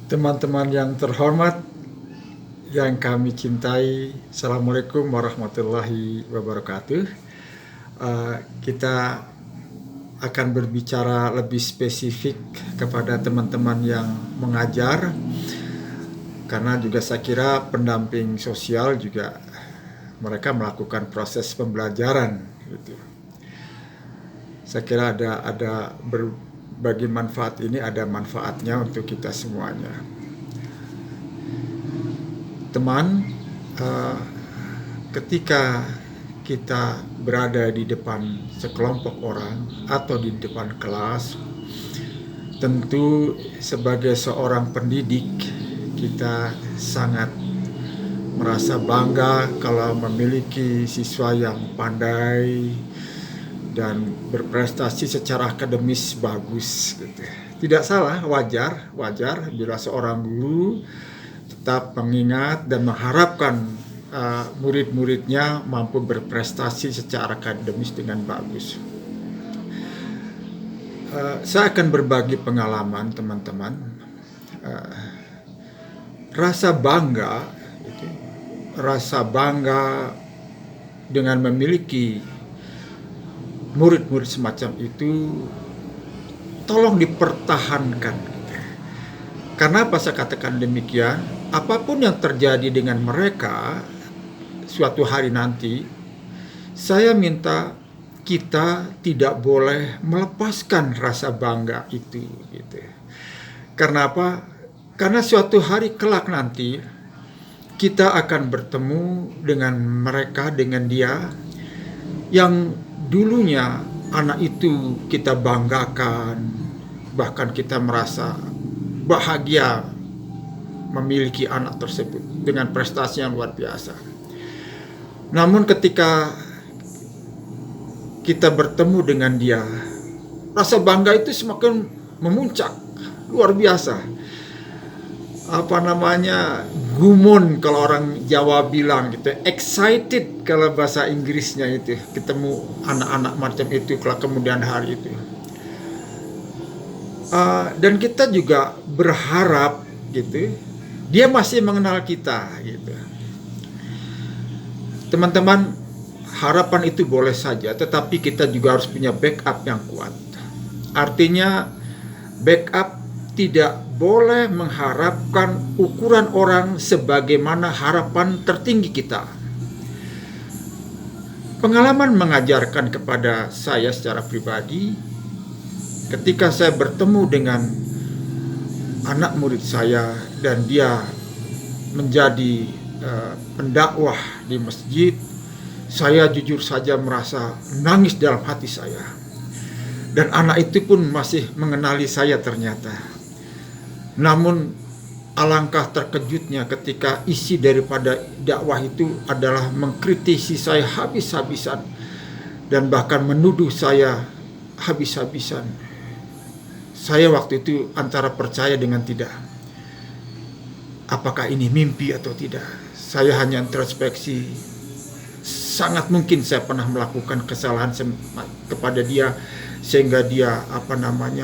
Teman-teman yang terhormat, yang kami cintai, Assalamualaikum warahmatullahi wabarakatuh. Kita akan berbicara lebih spesifik kepada teman-teman yang mengajar, karena juga saya kira pendamping sosial juga mereka melakukan proses pembelajaran. Gitu. Saya kira ada berbagi manfaat ini, ada manfaatnya untuk kita semuanya. Teman, ketika kita berada di depan sekelompok orang atau di depan kelas, tentu sebagai seorang pendidik kita sangat merasa bangga kalau memiliki siswa yang pandai dan berprestasi secara akademis bagus gitu. Tidak salah, wajar bila seorang guru tetap mengingat dan mengharapkan murid-muridnya mampu berprestasi secara akademis dengan bagus. Saya akan berbagi pengalaman teman-teman. Rasa bangga dengan memiliki murid-murid semacam itu tolong dipertahankan. Karena apa saya katakan demikian? Apapun yang terjadi dengan mereka suatu hari nanti, saya minta kita tidak boleh melepaskan rasa bangga itu. Gitu. Karena apa? Karena suatu hari kelak nanti kita akan bertemu dengan mereka, dengan dia yang dulunya anak itu kita banggakan, bahkan kita merasa bahagia memiliki anak tersebut dengan prestasi yang luar biasa. Namun ketika kita bertemu dengan dia, rasa bangga itu semakin memuncak, luar biasa. Gumun kalau orang Jawa bilang gitu, excited kalau bahasa Inggrisnya itu, ketemu anak-anak macam itu kalau kemudian hari itu. Dan kita juga berharap gitu, dia masih mengenal kita gitu. Teman-teman, harapan itu boleh saja, tetapi kita juga harus punya backup yang kuat. Artinya backup tidak boleh mengharapkan ukuran orang sebagaimana harapan tertinggi kita. Pengalaman mengajarkan kepada saya secara pribadi, ketika saya bertemu dengan anak murid saya dan dia menjadi pendakwah di masjid, saya jujur saja merasa nangis dalam hati saya. Dan anak itu pun masih mengenali saya ternyata. Namun alangkah terkejutnya ketika isi daripada dakwah itu adalah mengkritisi saya habis-habisan dan bahkan menuduh saya habis-habisan. Saya waktu itu antara percaya dengan tidak. Apakah ini mimpi atau tidak? Saya hanya introspeksi. Sangat mungkin saya pernah melakukan kesalahan kepada dia sehingga dia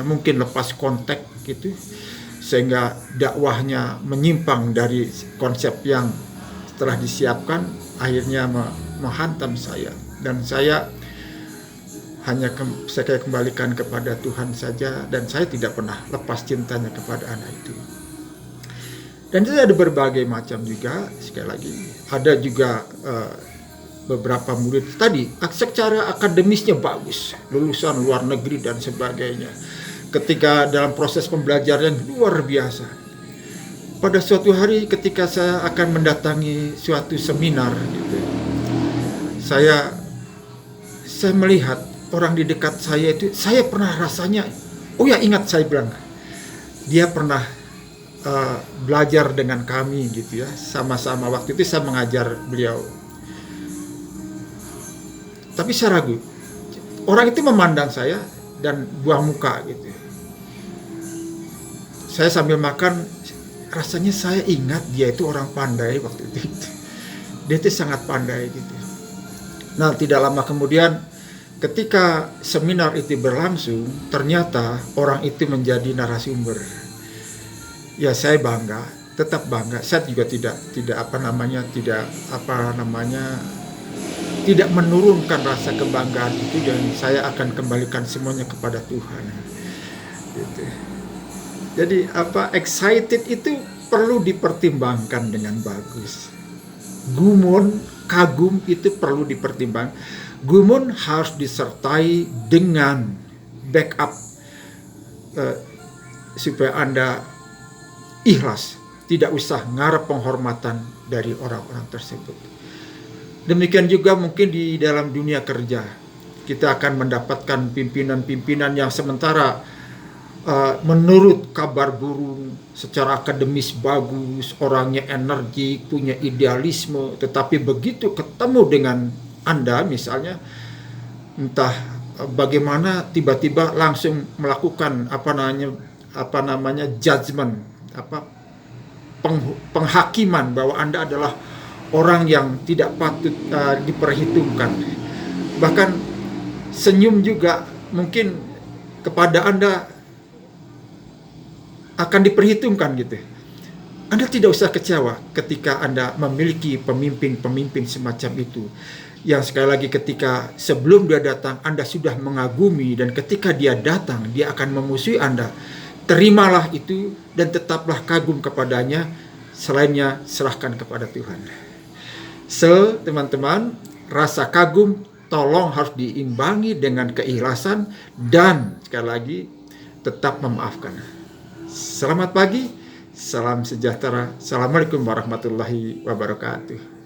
mungkin lepas kontak gitu, sehingga dakwahnya menyimpang dari konsep yang telah disiapkan, akhirnya menghantam saya. Dan saya hanya saya kembalikan kepada Tuhan saja, dan saya tidak pernah lepas cintanya kepada anak itu. Dan itu ada berbagai macam juga. Sekali lagi, ada juga beberapa murid tadi secara akademisnya bagus, lulusan luar negeri dan sebagainya. Ketika dalam proses pembelajaran luar biasa. Pada suatu hari ketika saya akan mendatangi suatu seminar gitu, saya melihat orang di dekat saya itu, saya pernah rasanya, ingat saya bilang, dia pernah belajar dengan kami gitu ya, sama-sama waktu itu saya mengajar beliau. Tapi saya ragu, orang itu memandang saya dan buang muka gitu. Saya sambil makan, rasanya saya ingat dia itu orang pandai waktu itu. Dia itu sangat pandai gitu. Nah, tidak lama kemudian ketika seminar itu berlangsung, ternyata orang itu menjadi narasumber. Ya saya bangga, tetap bangga. Saya juga tidak menurunkan rasa kebanggaan itu, dan saya akan kembalikan semuanya kepada Tuhan. Gitu. Jadi excited itu perlu dipertimbangkan dengan bagus. Gumun, kagum itu perlu dipertimbangkan. Gumun harus disertai dengan backup supaya Anda ikhlas, tidak usah ngarep penghormatan dari orang-orang tersebut. Demikian juga mungkin di dalam dunia kerja, kita akan mendapatkan pimpinan-pimpinan yang sementara menurut kabar burung secara akademis bagus, orangnya energik, punya idealisme, tetapi begitu ketemu dengan Anda misalnya, entah bagaimana tiba-tiba langsung melakukan judgment, penghakiman bahwa Anda adalah orang yang tidak patut diperhitungkan. Bahkan senyum juga mungkin kepada Anda akan diperhitungkan gitu. Anda tidak usah kecewa ketika Anda memiliki pemimpin-pemimpin semacam itu. Yang sekali lagi, ketika sebelum dia datang Anda sudah mengagumi, dan ketika dia datang dia akan memusuhi Anda. Terimalah itu dan tetaplah kagum kepadanya, selainnya serahkan kepada Tuhan. So, teman-teman, rasa kagum tolong harus diimbangi dengan keikhlasan, dan sekali lagi tetap memaafkan. Selamat pagi, salam sejahtera. Assalamualaikum warahmatullahi wabarakatuh.